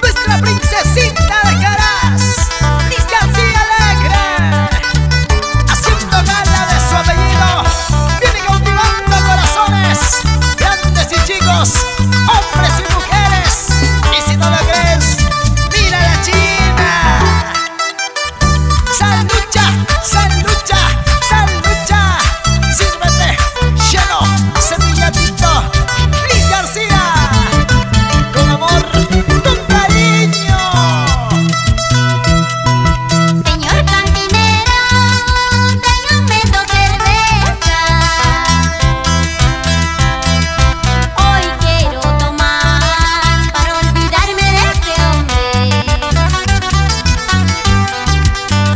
Nuestra princesita de Caras, Liz García Alegre, haciendo gala de su apellido, viene cautivando corazones, grandes y chicos, hombres y mujeres. Y si no lo crees, mira a la China. Salucha, salucha, salucha, sírvete, lleno, semillatito, Liz García, con amor, con cariño. Señor cantinero, tráigame 2 cervezas. Hoy quiero tomar para olvidarme de este hombre.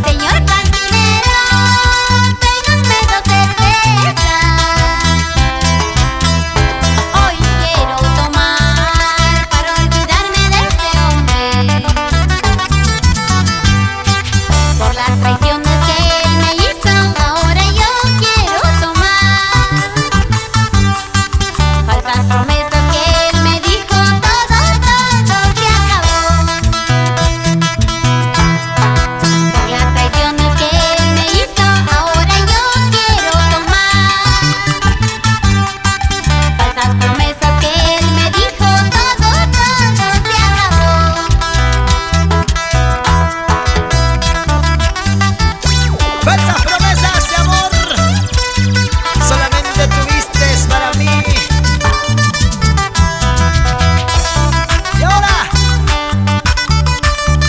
Señor cantinero, tráigame 2 cervezas. Hoy quiero tomar para olvidarme de este hombre. Por las traiciones que él me hizo, ahora yo quiero tomar. Falsas promesas que él me dijo, todo se acabó. Por las traiciones que él me hizo, ahora yo quiero tomar. Falsas promesas que él me dijo, todo se acabó. Falsas promesas de amor, solamente tuviste para mí. Y ahora,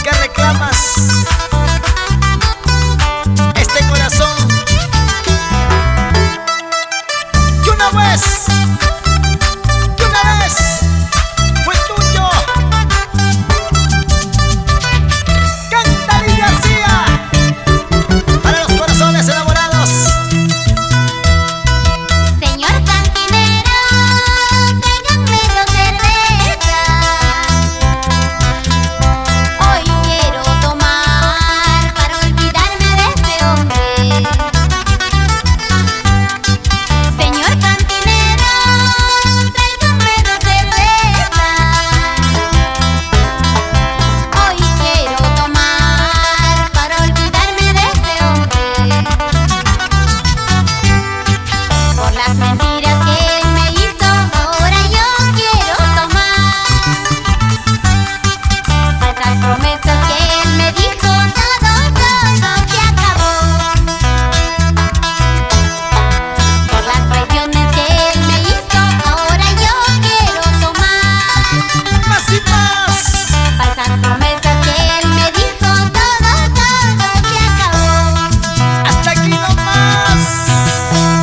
¿qué reclamas? Este corazón que una vez fue tuyo. Canta Liz García para los corazones enamorados. Señor cantinero, tráigame 2 cervezas. Hoy quiero tomar para olvidarme de este hombre. Señor cantinero, tráigame 2 cervezas. Hoy quiero tomar para olvidarme de este hombre. Por las mentiras que él me hizo, ahora yo quiero tomar. Falsas promesas que él me dijo, todo se acabó. Por las traiciones que él me hizo, ahora yo quiero tomar. Más y más. Falsas promesas que él me dijo, todo se acabó. Hasta aquí nomás.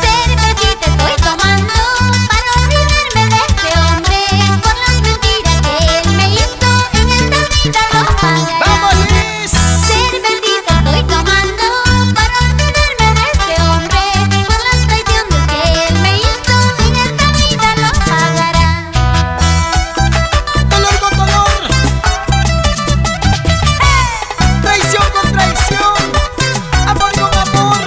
Cervecita estoy tomando para olvidarme de este hombre. Por las mentiras que él me hizo, en esta vida lo pagará. ¡Vamos, Liz! Cervecita estoy tomando para olvidarme de este hombre. Por las traiciones que él me hizo, en esta vida lo pagará. Dolor con dolor, traición con traición, amor con amor.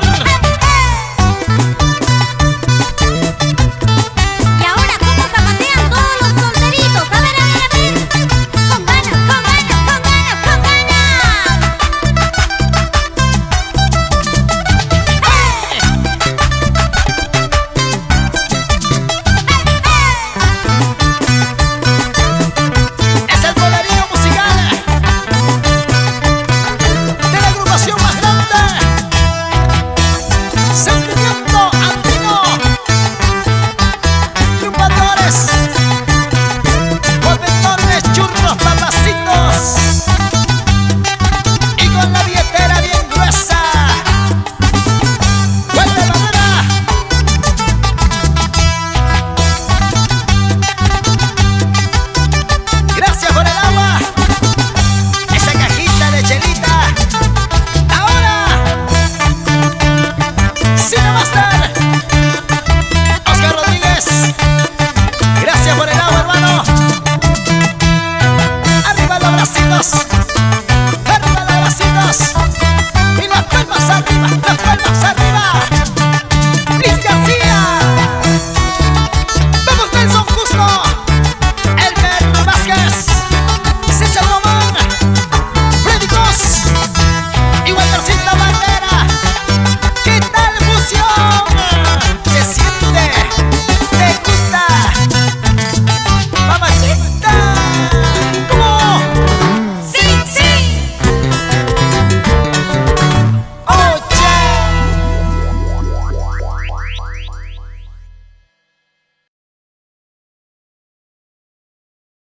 Y ahora cómo zapatean todos los solteritos. A ver, a ver, a ver. Con ganas, con ganas, con ganas, con ganas. Es el poderío musical de la agrupación más grande, Sentimiento Andino, Triunfadores.